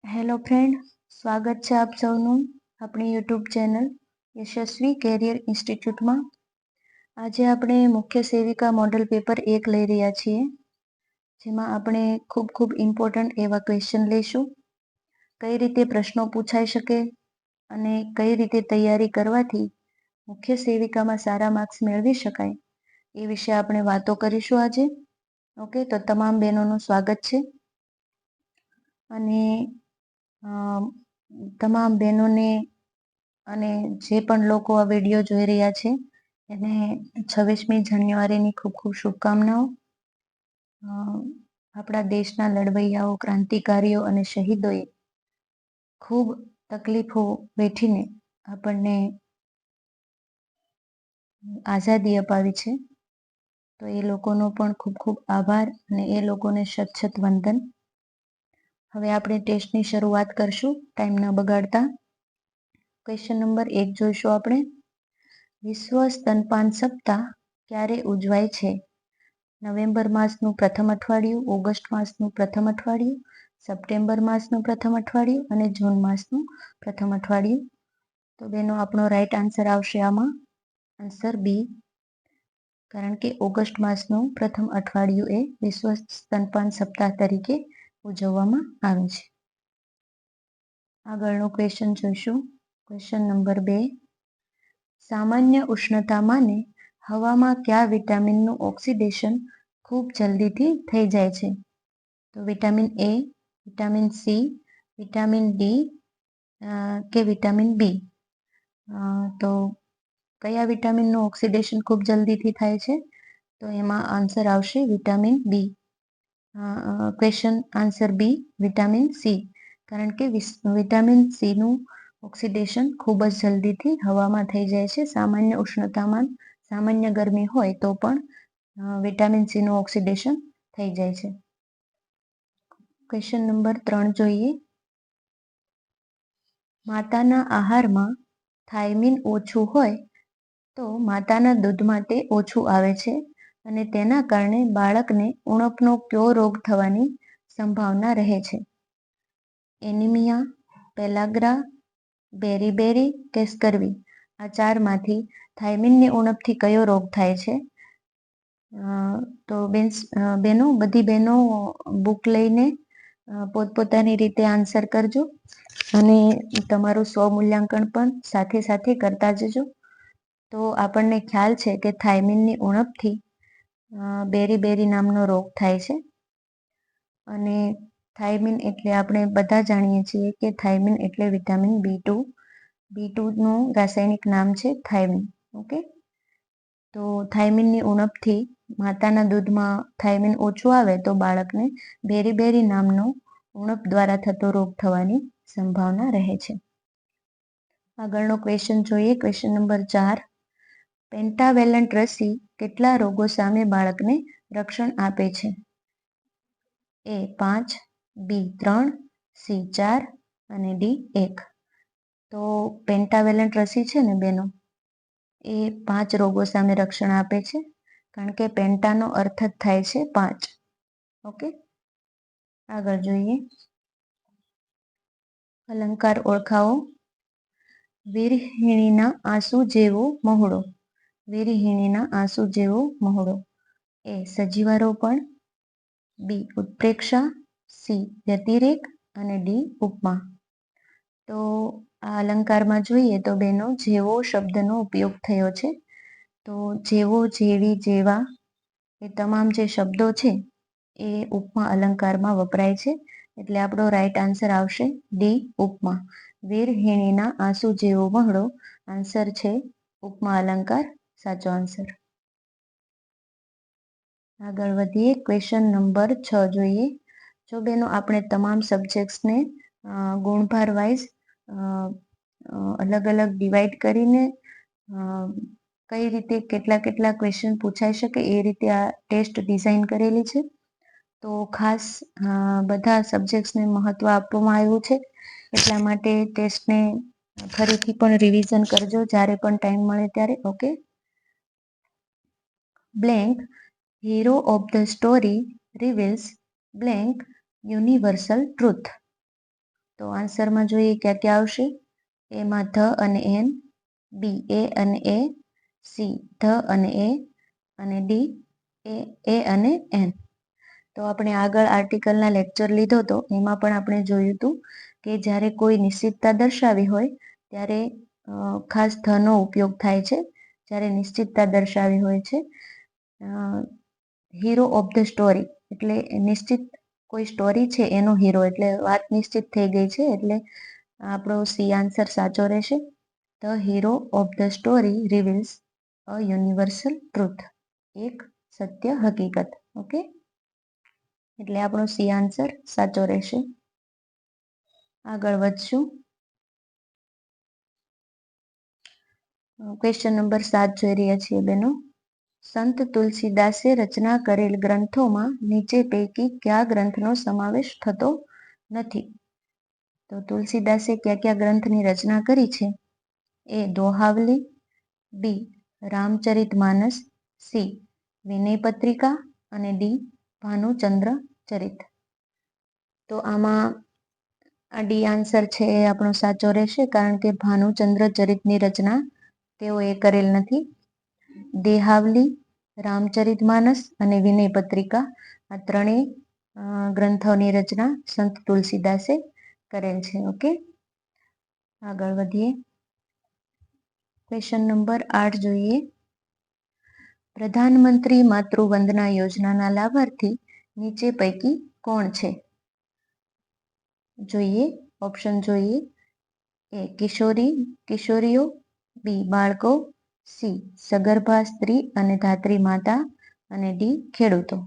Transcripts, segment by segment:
Hello friend, સ્વાગત છે આપ સૌનું આપણી યુટ્યુબ ચેનલ યશસ્વી કેરિયર ઇન્સ્ટિટ્યૂટમાં. આજે આપણે મુખ્ય સેવિકા મોડલ પેપર 1 લઈ રહ્યા છીએ, જેમાં આપણે ખૂબ ઇમ્પોર્ટન્ટ એવા ક્વેશ્ચન લઈશું. કઈ રીતે પ્રશ્નો પૂછાઈ શકે અને કઈ રીતે તૈયારી કરવાથી મુખ્ય સેવિકામાં સારા માર્ક્સ મેળવી શકાય એ વિશે આપણે વાતો કરીશું આજે. ઓકે, તો તમામ બહેનોનું સ્વાગત છે. અને તમામ બહેનોને અને જે પણ લોકો આ વિડીયો જોઈ રહ્યા છે એને 26મી જાન્યુઆરીની ખૂબ શુભકામનાઓ. આપણા દેશના લડવૈયાઓ, ક્રાંતિકારીઓ અને શહીદોએ ખૂબ તકલીફો વેઠીને આપણને આઝાદી અપાવી છે, તો એ લોકોનો પણ ખૂબ આભાર અને એ લોકોને શત વંદન. હવે આપણે ટેસ્ટની શરૂઆત કરશું ટાઈમ ના બગાડતા. ક્વેશ્ચન નંબર 1 જોઈશું આપણે. વિશ્વ સ્તનપાન સપ્તાહ ક્યારે ઉજવાય છે? નવેમ્બર માસનું પ્રથમ અઠવાડિયું, ઓગસ્ટ માસનું પ્રથમ અઠવાડિયું, સપ્ટેમ્બર માસનું પ્રથમ અઠવાડિયું અને જૂન માસનું પ્રથમ અઠવાડિયું. તો બેનો આપણો રાઈટ આન્સર આવશે આમાં આન્સર બી, કારણ કે ઓગસ્ટ માસનું પ્રથમ અઠવાડિયું એ વિશ્વ સ્તનપાન સપ્તાહ તરીકે ઉજવવામાં આવે છે. આગળનું ક્વેશ્ચન જોઈશું. Question number 2. સામાન્ય ઉષ્ણતામાને હવામાં કયા વિટામિનનું ઓક્સિડેશન ખૂબ જલ્દીથી થઈ જાય છે? તો vitamin A, vitamin C, vitamin D કે વિટામિન બી? તો કયા વિટામિનનું ઓક્સિડેશન ખૂબ જલ્દીથી થાય છે? તો એમાં આન્સર આવશે vitamin B. Question answer B, vitamin C, કારણ કે વિટામિન સીનું ઓક્સિડેશન ખૂબ જ જલ્દીથી હવામાં થઈ જાય છે. સામાન્ય ઉષ્ણતામાન, સામાન્ય ગરમી હોય તો પણ વિટામિન સીનું ઓક્સિડેશન થઈ જાય છે. ક્વેશ્ચન નંબર 3 જોઈએ. માતાના આહારમાં થાઇમીન ઓછું હોય તો માતાના દૂધમાં તે ઓછું આવે છે અને તેના કારણે બાળકને ઉણપનો કયો રોગ થવાની સંભાવના રહે છે? એનિમિયા, પેલાગ્રા, બેરી કે સ્કર્વી? આ ચારમાંથી થાઇમીનની ઉણપથી કયો રોગ થાય છે? તો બધી બહેનો બુક લઈને પોતપોતાની રીતે આન્સર કરજો અને તમારું સ્વમૂલ્યાંકન પણ સાથે કરતા જજો. તો આપણને ખ્યાલ છે કે થાઇમીનની ઉણપથી બેરી નામનો રોગ થાય છે. અને થાઇમીન એટલે આપણે બધા જાણીએ છીએ કે થાઇમીન એટલે વિટામિન B2 નું રાસાયણિક નામ છે થાઇમીન. ઓકે, તો થાઇમીનની ઉણપથી માતાના દૂધમાં થાઇમીન ઓછું આવે તો બાળકને બેરી નામનો ઉણપ દ્વારા થતો રોગ થવાની સંભાવના રહે છે. આગળનો ક્વેશ્ચન જોઈએ. Question number 4. પેન્ટાવેલન્ટ રસી કેટલા રોગો સામે બાળકને રક્ષણ આપે છે? એ 5, બી 3, સી 4 અને ડી 1. તો પેન્ટાવેલન્ટ રસી છે ને બેનો, એ 5 રોગો સામે રક્ષણ આપે છે, કારણ કે પેન્ટાનો અર્થ જ થાય છે 5. ઓકે, આગળ જોઈએ. અલંકાર ઓળખાવો. વીરહિણીના આંસુ જેવો મહોડો. વીરહિણીના આંસુ જેવો મહોડો. એ સજીવારોપણ, બી ઉત્પ્રેક્ષા, સી વ્યતિરેક અને ડી ઉપમા. તો આ અલંકારમાં જોઈએ તો બેનો જેવો શબ્દનો ઉપયોગ થયો છે. તો જેવો, જેવી, જેવા એ તમામ જે શબ્દો છે એ ઉપમા અલંકારમાં વપરાય છે. એટલે આપણો રાઈટ આન્સર આવશે ડી ઉપમા. વીરહિણીના આંસુ જેવો મહોડો આન્સર છે ઉપમા અલંકાર, સાચો આન્સર. આગળ વધીએ. ક્વેશ્ચન નંબર 6 જોઈએ. જો બેનો આપણે તમામ સબ્જેક્ટ્સને ગુણભાર વાઇઝ અલગ ડિવાઈડ કરીને કઈ રીતે કેટલા ક્વેશ્ચન પૂછાઈ શકે એ રીતે આ ટેસ્ટ ડિઝાઇન કરેલી છે. તો ખાસ બધા સબ્જેક્ટ્સને મહત્વ આપવામાં આવ્યું છે, એટલા માટે ટેસ્ટને ફરીથી પણ રિવિઝન કરજો જ્યારે પણ ટાઈમ મળે ત્યારે. Okay. Blank hero of the story રિવીલ્સ blank universal truth. તો આન્સરમાં જોઈએ ક્યાં ક્યાં આવશે. એમાં ધ અને એન, બી એ અને એ, સી ધ અને એ, અને ડી એ અને એન. તો આપણે આગળ આર્ટિકલના લેક્ચર લીધો તો એમાં પણ આપણે જોયું હતું કે જ્યારે કોઈ નિશ્ચિતતા દર્શાવી હોય ત્યારે ખાસ ધનો ઉપયોગ થાય છે. જ્યારે નિશ્ચિતતા દર્શાવી હોય છે, હીરો ઓફ ધ સ્ટોરી એટલે નિશ્ચિત કોઈ સ્ટોરી છે એનો હીરો, એટલે વાત નિશ્ચિત થઈ ગઈ છે, એટલે આપણો સી આન્સર સાચો રહેશે. The hero of the story રિવીલ્સ a universal truth, એક સત્ય હકીકત. ઓકે, એટલે આપણો સી આન્સર સાચો રહેશે. આગળ વધશું. ક્વેશ્ચન નંબર 7 જોઈ રહ્યા છીએ બેનો. સંત તુલસીદાસે રચના કરેલ ગ્રંથોમાં નીચે પૈકી કયા ગ્રંથનો સમાવેશ થતો નથી? તો તુલસીદાસે કયા કયા ગ્રંથની રચના કરી છે? એ દોહાવલી, બી રામચરિતમાનસ, સી વિનય પત્રિકા, અને ડી ભાનુચંદ્ર ચરિત. તો આમાં આ ડી આન્સર છે એ આપણો સાચો રહેશે, કારણ કે ભાનુચંદ્ર ચરિતની રચના તેઓએ કરેલ નથી. દેહાવલી, રામચરિતમાનસ અને વિનય પત્રિકા આ ત્રણેય ગ્રંથોની રચના સંત તુલસીદાસે કરેલ છે. ઓકે, આગળ વધીએ. ક્વેશ્ચન નંબર 8 જોઈએ. પ્રધાનમંત્રી માતૃવંદના યોજનાના લાભાર્થી નીચે પૈકી કોણ છે? જોઈએ ઓપ્શન જોઈએ. એ કિશોરીઓ, બી બાળકો, સી સગર્ભા સ્ત્રી અને ધાત્રી માતા, અને ડી ખેડૂતો.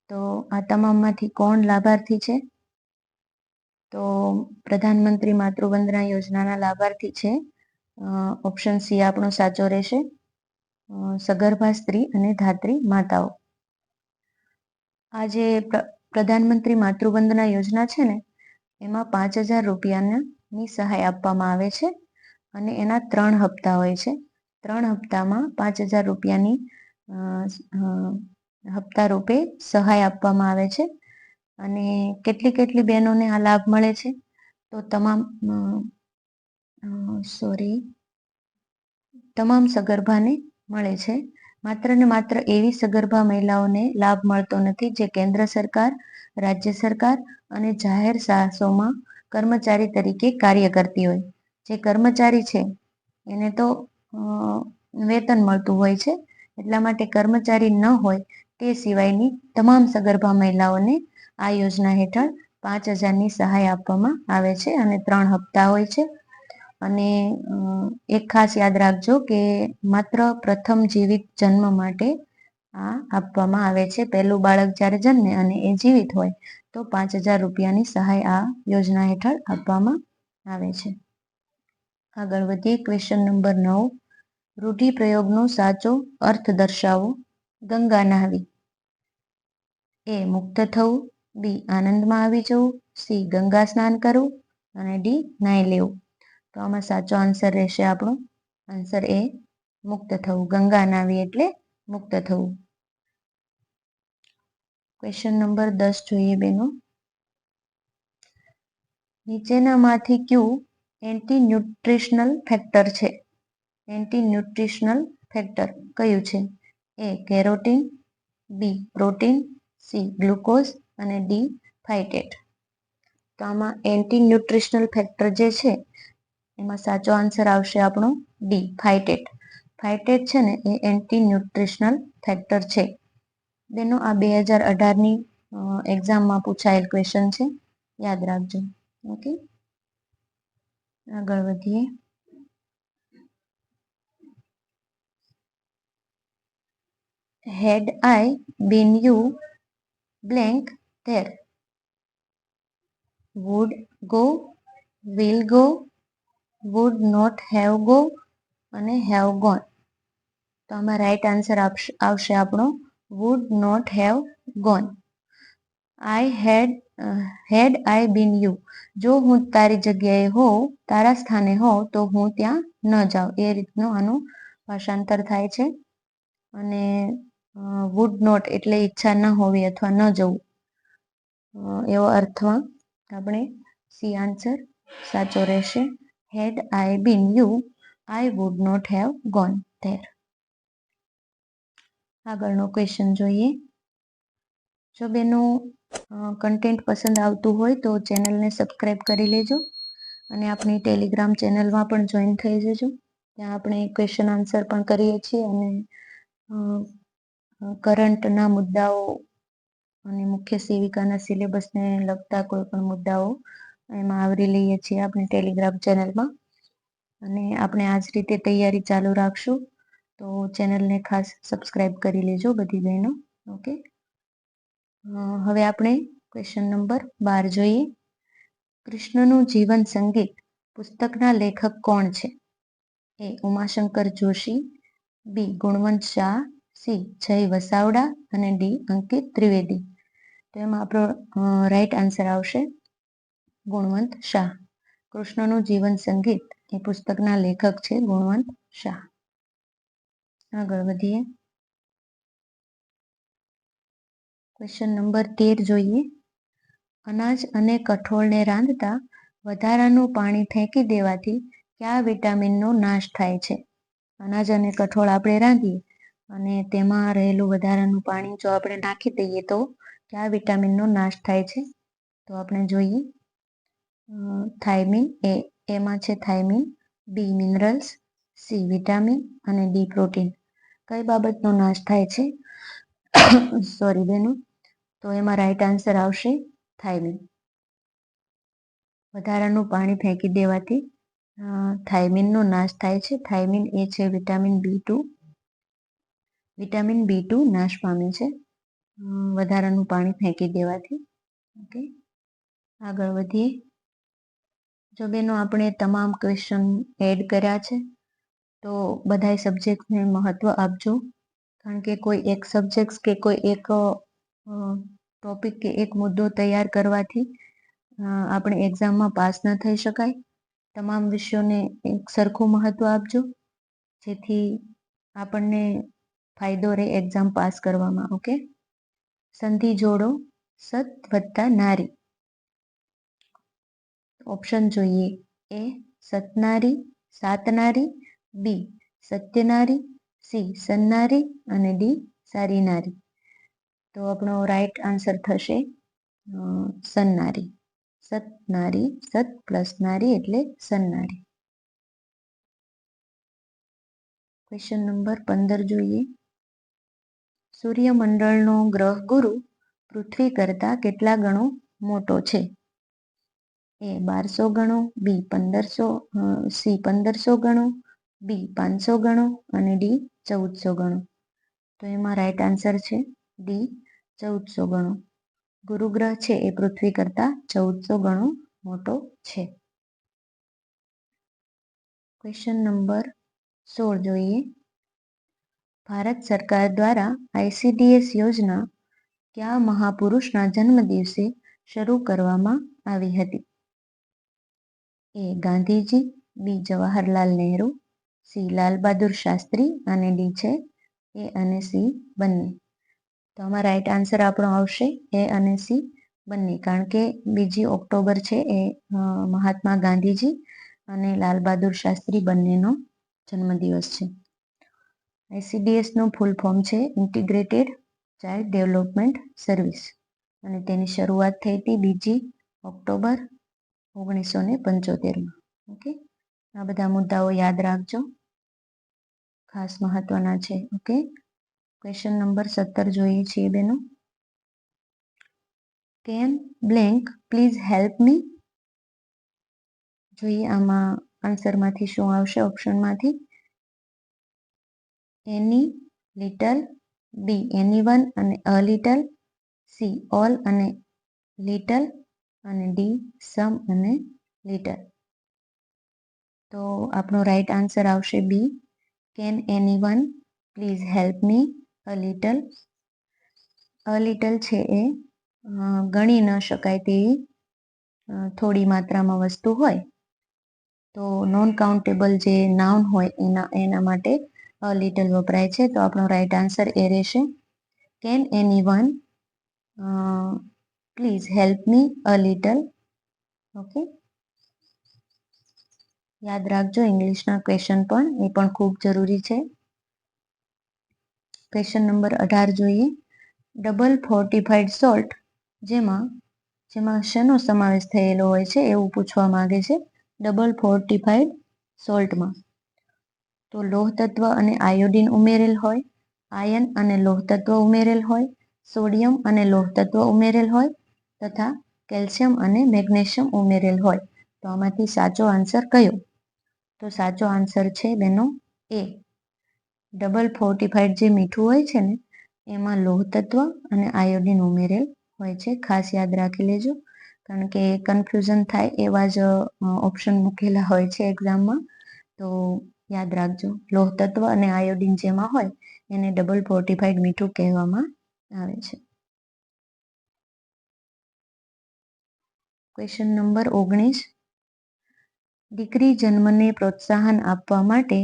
તો આ તમામમાંથી કોણ લાભાર્થી છે? તો પ્રધાનમંત્રી માતૃવંદના યોજનાના લાભાર્થી છે ઓપ્શન સી આપણો સાચો રહેશે, સગર્ભા સ્ત્રી અને ધાત્રી માતાઓ. આ જે પ્રધાનમંત્રી માતૃવંદના યોજના છે ને, એમાં 5,000 રૂપિયાની સહાય આપવામાં આવે છે, અને એના 3 હપ્તા હોય છે. 3 હપ્તામાં 5,000 રૂપિયાની હપ્તા રૂપે સહાય આપવામાં આવે છે. અને કેટલી બહેનોને આ લાભ મળે છે? તો તમામ સગર્ભાને મળે છે. માત્ર ને માત્ર એવી સગર્ભા મહિલાઓને લાભ મળતો નથી જે કેન્દ્ર સરકાર, રાજ્ય સરકાર અને જાહેર સાહસોમાં કર્મચારી તરીકે કાર્ય કરતી હોય. જે કર્મચારી છે એને તો વેતન મળતું હોય છે, એટલા માટે કર્મચારી ન હોય તે સિવાયની તમામ સગર્ભા મહિલાઓને આ યોજના હેઠળ 5,000ની સહાય આપવામાં આવે છે, અને 3 હપ્તા હોય છે. અને એક ખાસ યાદ રાખજો કે માત્ર પ્રથમ જીવિત જન્મ માટે આ આપવામાં આવે છે. પહેલું બાળક જ્યારે જન્મે અને એ જીવિત હોય તો 5,000 રૂપિયાની સહાય આ યોજના હેઠળ આપવામાં આવે છે. આગળ વધીએ. Question number 9. રૂઢિપ્રયોગનો સાચો અર્થ દર્શાવો. ગંગા નહાવી. એ મુક્ત થવું, બી આનંદમાં આવી જવું, સી ગંગા સ્નાન કરવું, અને ડી નાહી લેવું. તો આમાં સાચો આન્સર રહેશે આપણો આન્સર એ મુક્ત થવું. ગંગા નહાવી એટલે મુક્ત થવું. ક્વેશ્ચન નંબર 10 જોઈએ બેનો. નીચેનામાંથી કયું એન્ટી ન્યુટ્રિશનલ ફેક્ટર છે? એન્ટી ન્યુટ્રિશનલ ફેક્ટર કયું છે? એ કેરોટીન, બી પ્રોટીન, સી ગ્લુકોઝ, અને ડી ફાઇટેટ. તો આમાં એન્ટી ન્યુટ્રિશનલ ફેક્ટર જે છે એમાં સાચો આન્સર આવશે આપણો ડી ફાઇટેટ. ફાઇટેટ છે ને એ એન્ટી ન્યુટ્રિશનલ ફેક્ટર છે. બેનો આ 2018ની એક્ઝામમાં પૂછાયેલ ક્વેશ્ચન છે, યાદ રાખજો. ઓકે, આગળ વધીએ. Had I been you blank there, would go, will go, would not have go, અને have gone. તો આમાં રાઈટ આન્સર આવશે આપણો would not have gone. had I been you, જો હું તારી જગ્યાએ હોઉં, તારા સ્થાને હોઉં તો હું ત્યાં ન જાઉં, એ રીતનું આનું ભાષાંતર થાય છે. અને would not એટલે ઈચ્છા ન હોવી અથવા ન જવું, એવો અર્થમાં આપણે સી આન્સર સાચો રહેશે. Had I been you I would not have gone there. આગળનો ક્વેશ્ચન જોઈએ. જો બેનો કન્ટેન્ટ પસંદ આવતું હોય તો ચેનલને સબસ્ક્રાઈબ કરી લેજો અને આપણી ટેલિગ્રામ ચેનલમાં પણ જોઈન થઈ જજો. ત્યાં આપણે ક્વેશ્ચન આન્સર પણ કરીએ છીએ અને કરંટના મુદ્દાઓ અને મુખ્ય સેવિકાના સિલેબસને લગતા કોઈ પણ મુદ્દાઓ એમાં આવરી લઈએ છીએ આપણી ટેલિગ્રામ ચેનલમાં. અને આપણે આ જ રીતે તૈયારી ચાલુ રાખશું. તો ચેનલને ખાસ સબસ્ક્રાઈબ કરી લેજો બધી બહેનો. ઓકે, હવે આપણે ક્વેશ્ચન નંબર 12 જોઈએ. કૃષ્ણનું જીવન સંગીત પુસ્તકના લેખક કોણ છે? એ ઉમાશંકર જોશી, બી ગુણવંત શાહ, સી જય વસાવડા અને ડી અંકિત ત્રિવેદી. તો એમાં આપણો રાઈટ આન્સર આવશે ગુણવંત શાહ. કૃષ્ણનું જીવન સંગીત એ પુસ્તકના લેખક છે ગુણવંત શાહ. આગળ વધીએ. ક્વેશ્ચન નંબર 13 જોઈએ. અનાજ અને કઠોળને રાંધતા વધારાનું પાણી ફેંકી દેવાથી કયા વિટામિનનો નાશ થાય છે? અનાજ અને કઠોળ આપણે રાંધીએ અને તેમાં રહેલું વધારાનું પાણી જો આપણે નાખી દઈએ તો કયા વિટામિનનો નાશ થાય છે? તો આપણે જોઈએ થાઇમિન. એમાં છે થાઇમિન, બી મિનરલ્સ, સી વિટામિન અને ડી પ્રોટીન. કઈ બાબતનો નાશ થાય છે? સોરી બેનો. તો એમાં રાઈટ આન્સર આવશે થાઇમિન. વધારાનું પાણી ફેંકી દેવાથી થાઇમિનનો નાશ થાય છે. થાઇમિન એ છે વિટામિન B2. વિટામિન B2 નાશ પામે છે વધારાનું પાણી ફેંકી દેવાથી. ઓકે, આગળ વધીએ. જો બેનો આપણે તમામ ક્વેશ્ચન એડ કર્યા છે તો બધાય સબ્જેક્ટને મહત્વ આપજો. કારણ કે કોઈ એક સબ્જેક્ટ કે કોઈ એક ટોપિક કે એક મુદ્દો તૈયાર કરવાથી આપણે એક્ઝામમાં પાસ ન થઈ શકાય. તમામ વિષયોને એક સરખું મહત્વ આપજો જેથી આપણને ફાયદો રહે એક્ઝામ પાસ કરવામાં. ઓકે, સંધિ જોડો સત વત્તા નારી. ઓપ્શન જોઈએ. એ સતનારી, સાતનારી, બી સત્યનારી, સી સન્નારી અને ડી સારી નારી. તો આપણો રાઈટ આન્સર થશે સન્નારી. સત નારી, સત પ્લસ નારી એટલે સન્નારી. ક્વેશ્ચન નંબર 15 જોઈએ. સૂર્યમંડળનો ગ્રહ ગુરુ પૃથ્વી કરતા કેટલા ગણો મોટો છે? એ 1200 ગણો, બી 1500, સી 1500 ગણો, બી 500 ગણો અને ડી 1400 ગણો. તો એમાં રાઈટ આન્સર છે ડી 1400 ગણો. ગુરુ ગ્રહ છે એ પૃથ્વી કરતા 1400 ગણો મોટો છે. ક્વેશ્ચન નંબર 16 જોઈએ. ભારત સરકાર દ્વારા ICDS યોજના કયા મહાપુરુષના જન્મદિવસે શરૂ કરવામાં આવી હતી? એ ગાંધીજી, બી જવાહરલાલ નહેરુ, સી લાલ બહાદુર શાસ્ત્રી અને ડી છે એ અને સી બંને. તો આમાં રાઈટ આન્સર આપણો આવશે એ અને સી બંને. કારણ કે 2 ઓક્ટોબર છે એ મહાત્મા ગાંધીજી અને લાલ બહાદુર શાસ્ત્રી બંનેનો જન્મદિવસ છે. ICDS નું ફૂલ ફોર્મ છે ઇન્ટિગ્રેટેડ ચાઇલ્ડ ડેવલપમેન્ટ સર્વિસ અને તેની શરૂઆત થઈ હતી 2 ઓક્ટોબર 1975માં. ઓકે, આ બધા મુદ્દાઓ યાદ રાખજો, ખાસ મહત્વના છે. ઓકે, ક્વેશ્ચન નંબર 17 જોઈએ છીએ બેનો. કેન બ્લેન્ક પ્લીઝ હેલ્પ મી. જોઈએ આમાં આન્સરમાંથી શું આવશે ઓપ્શનમાંથી. એની, લિટલ, બી એનીવન અને અ લિટલ, સી ઓલ અને લિટલ અને ડી સમ અને લિટલ. તો આપણો રાઈટ આન્સર આવશે B can anyone please help me a little. અ લિટલ છે એ ગણી ન શકાય તેવી થોડી માત્રામાં વસ્તુ હોય તો નોન કાઉન્ટેબલ જે નાઉન હોય એના માટે અ લિટલ વપરાય છે. તો આપણો રાઈટ આન્સર એ રહેશે can anyone please help me a little okay, યાદ રાખજો ઇંગ્લિશના ક્વેશ્ચન પણ, એ પણ ખૂબ જરૂરી છે. ક્વેશ્ચન નંબર 18 જોઈએ. ડબલ ફોર્ટિફાઈડ સોલ્ટ જેમાં શેનો સમાવેશ થયેલો હોય છે એવું પૂછવા માંગે છે. ડબલ ફોર્ટિફાઈડ સોલ્ટમાં તો લોહ તત્વ અને આયોડિન ઉમેરેલ હોય, આયન અને લોહ તત્વ ઉમેરેલ હોય, સોડિયમ અને લોહ તત્વ ઉમેરેલ હોય તથા કેલ્શિયમ અને મેગ્નેશિયમ ઉમેરેલ હોય. તો આમાંથી સાચો આન્સર કયો? તો સાચો આન્સર છે બેનો એ. ડબલ ફોર્ટિફાઈડ જે મીઠું હોય છે ને એમાં લોહ તત્વ અને આયોડિન ઉમેરેલ હોય છે. ખાસ યાદ રાખી લેજો, કારણ કે કન્ફ્યુઝન થાય એવા જ ઓપ્શન મૂકેલા હોય છે એક્ઝામમાં. તો યાદ રાખજો, લોહ તત્વ અને આયોડિન જેમાં હોય એને ડબલ ફોર્ટિફાઈડ મીઠું કહેવામાં આવે છે. Question number 19. દીકરી જન્મને પ્રોત્સાહન આપવા માટે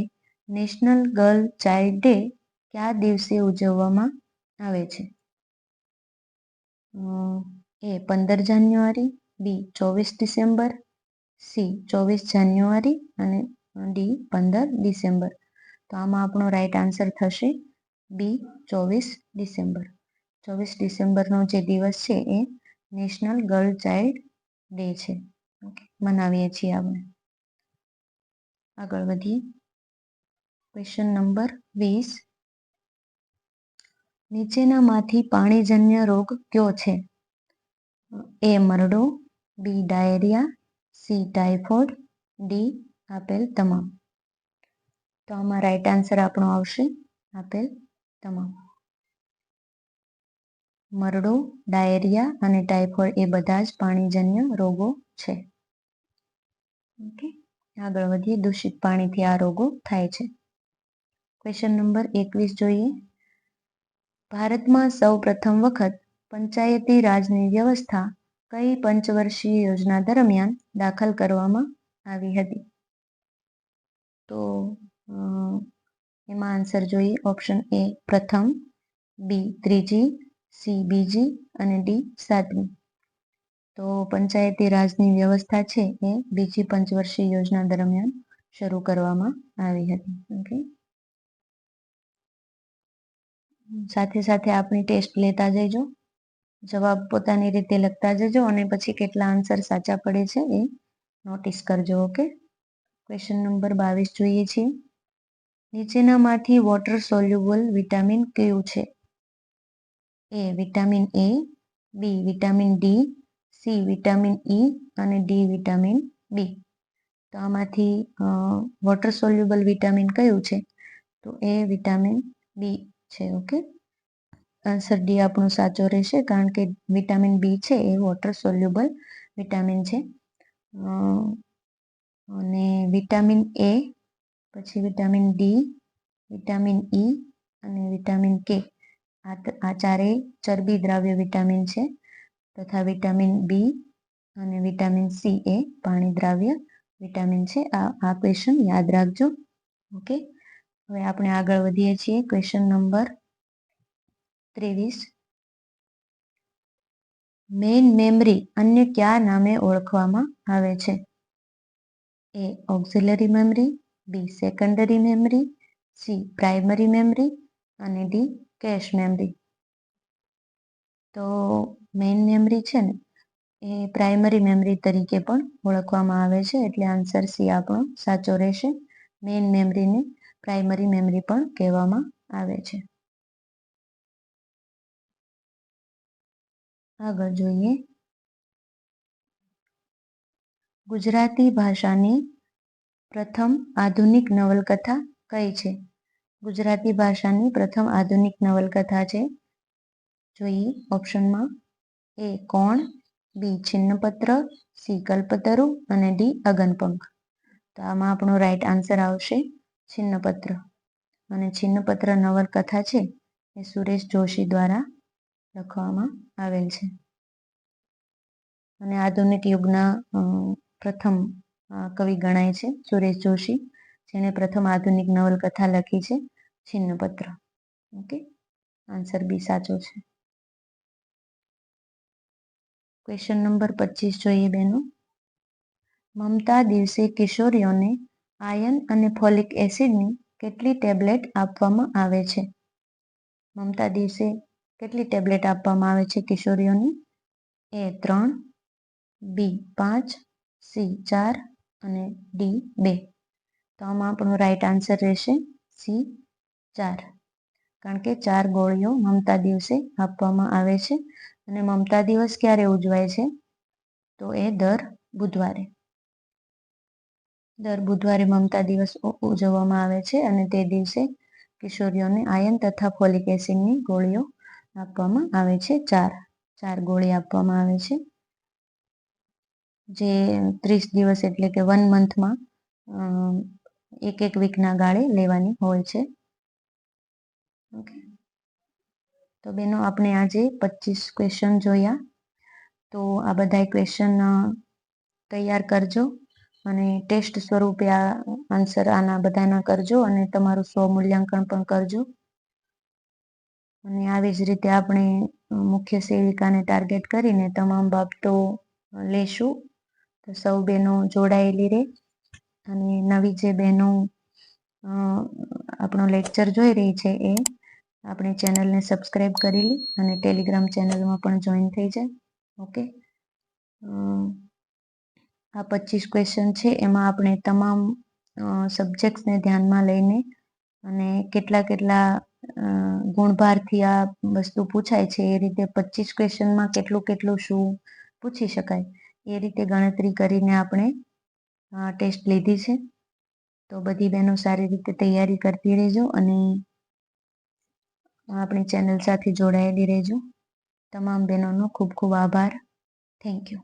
નેશનલ ગર્લ ચાઇલ્ડ ડે કયા દિવસે ઉજવવામાં આવે છે? એ 15 જાન્યુઆરી, બી 24 ડિસેમ્બર, સી 24 જાન્યુઆરી અને ડી 15 ડિસેમ્બર. તો આમાં આપણો રાઈટ આન્સર થશે બી 24 ડિસેમ્બર. 24 ડિસેમ્બરનો જે દિવસ છે એ નેશનલ ગર્લ ચાઇલ્ડ ડે છે. મનાવીએ છીએ આપણે. આગળ વધીએ. Question number 20. નીચેનામાંથી પાણીજન્ય રોગ કયો છે? એ મરડો, બી ડાયેરિયા, સી ટાઇફોઇડ, ડી આપેલ તમામ. તો આમાં રાઈટ આન્સર આપણો આવશે આપેલ તમામ. મરડો, ડાયેરિયા અને ટાઇફોઇડ એ બધા જ પાણીજન્ય રોગો છે. ઓકે, આગળ વધીએ. દૂષિત પાણીથી આ રોગો થાય છે. ક્વેશ્ચન નંબર 21 જોઈએ. ભારતમાં સૌ પ્રથમ વખત પંચાયતી રાજની વ્યવસ્થા કઈ પંચવર્ષીય યોજના દરમિયાન દાખલ કરવામાં આવી હતી? તો એમાં આન્સર જોઈએ. ઓપ્શન એ પ્રથમ, બી ત્રીજી, સી બીજી અને ડી સાતમી. તો પંચાયતી રાજની વ્યવસ્થા છે એ બીજી પંચવર્ષીય યોજના દરમિયાન શરૂ કરવામાં આવી હતી. ઓકે, સાથે સાથે આપણી ટેસ્ટ લેતા જજો, જવાબ પોતાની રીતે લખતા જજો અને પછી કેટલા આન્સર સાચા પડે છે એ નોટિસ કરજો. ઓકે, ક્વેશ્ચન નંબર 22 જોઈએ છીએ. નીચેનામાંથી વોટર સોલ્યુબલ વિટામિન કયું છે? A vitamin A, B vitamin D, C vitamin E અને ડી વિટામિન બી. તો આમાંથી વોટર સોલ્યુબલ વિટામિન કયું છે? તો એ વિટામિન બી છે. ઓકે, આન્સર ડી આપણો સાચો રહેશે, કારણ કે વિટામિન બી છે એ વોટર સોલ્યુબલ વિટામિન છે. અને વિટામિન એ, પછી વિટામિન ડી, વિટામિન ઈ અને વિટામિન કે આ ચારેય ચરબી દ્રાવ્ય વિટામિન છે, તથા વિટામિન બી અને વિટામિન સી એ પાણી દ્રાવ્ય વિટામિન છે. આ ક્વેશ્ચન યાદ રાખજો. ઓકે, હવે આપણે આગળ વધીએ છીએ. Question number 23. મેઇન મેમરી અન્ય કયા નામે ઓળખવામાં આવે છે? A auxiliary memory, B secondary memory, C primary memory અને ડી કેશ મેમરી. તો મેઇન મેમરી છે ને એ પ્રાઇમરી મેમરી તરીકે પણ ઓળખવામાં આવે છે, એટલે આન્સર સી આપણો સાચો રહેશે. મેઇન મેમરીને પ્રાઇમરી મેમરી પણ કહેવામાં આવે છે. આગળ જોઈએ. ગુજરાતી ભાષાની પ્રથમ આધુનિક નવલકથા કઈ છે? ગુજરાતી ભાષાની પ્રથમ આધુનિક નવલકથા છે. જોઈએ ઓપ્શનમાં. એ કોણ, બી છિન્નપત્ર, સી કલ્પતરુ અને ડી અગનપંખ. તો આમાં આપણો રાઈટ આન્સર આવશે છિન્નપત્ર. અને છિન્નપત્ર નવલકથા છે એ સુરેશ જોશી દ્વારા લખવામાં આવેલ છે. અને આધુનિક યુગના પ્રથમ કવિ ગણાય છે સુરેશ જોશી, જેણે પ્રથમ આધુનિક નવલકથા લખી છે છિન્નપત્ર. ઓકે, આન્સર બી સાચો છે. ક્વેશ્ચન નંબર 25 જોઈએ બેનો. મમતા દિવસે કિશોરીઓને આયર્ન અને ફોલિક એસિડની કેટલી ટેબ્લેટ આપવામાં આવે છે? મમતા દિવસે કેટલી ટેબ્લેટ આપવામાં આવે છે કિશોરીઓને? A 3, B 5, C 4 અને D 2. તો આમાં આપણો રાઈટ આન્સર રહેશે C 4, કારણ કે 4 ગોળીઓ મમતા દિવસે આપવામાં આવે છે. અને મમતા દિવસ ક્યારે ઉજવાય છે? તો એ દર બુધવારે મમતા દિવસ ઉજવવામાં આવે છે અને તે દિવસે કિશોરીઓને આયર્ન તથા ફોલિક એસિડની ગોળીઓ આપવામાં આવે છે. 4 ગોળી આપવામાં આવે છે, જે 30 દિવસ એટલે કે 1 મંથમાં એક વીકના ગાળે લેવાની હોય છે. ઓકે, તો બેનો આપણે આજે 25 ક્વેશ્ચન જોયા. તો આ બધા ક્વેશ્ચન તૈયાર કરજો અને ટેસ્ટ સ્વરૂપે આ આન્સર આના બધાના કરજો અને તમારું સ્વમૂલ્યાંકન પણ કરજો. અને આવી જ રીતે આપણે મુખ્ય સેવિકાને ટાર્ગેટ કરીને તમામ બાબતો લેશું. તો સૌ બહેનો જોડાયેલી રહે અને નવી જે બહેનો આપણો લેક્ચર જોઈ રહી છે એ આપણી ચેનલને સબસ્ક્રાઈબ કરી લે અને ટેલિગ્રામ ચેનલમાં પણ જોઈન થઈ જાય. ઓકે, આ 25 ક્વેશ્ચન છે એમાં આપણે તમામ સબ્જેક્ટ્સને ધ્યાનમાં લઈને અને કેટલા ગુણભારથી આ વસ્તુ પૂછાય છે એ રીતે 25 ક્વેશ્ચનમાં કેટલું શું પૂછી શકાય એ રીતે ગણતરી કરીને આપણે ટેસ્ટ લીધી છે. તો બધી બહેનો સારી રીતે તૈયારી કરતી રહેજો અને આપણી ચેનલ સાથે જોડાયેલી રહેજો. તમામ બહેનોનો ખૂબ ખૂબ આભાર. Thank you.